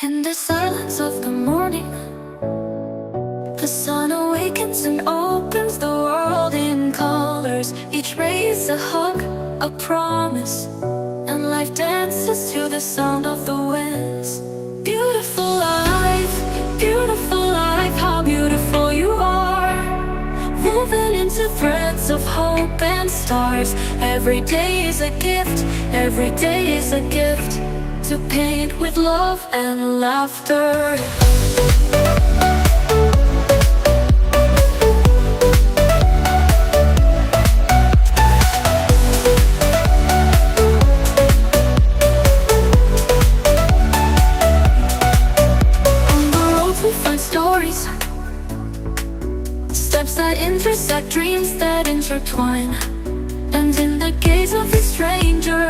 In the silence of the morning, the sun awakens and opens the world in colors. Each ray is a hug, a promise, and life dances to the sound of the winds. Beautiful life, how beautiful you are, woven into threads of hope and stars. Every day is a gift, every day is a gift, to paint with love and laughter. On the road we find stories, steps that intersect, dreams that intertwine. And in the gaze of a stranger,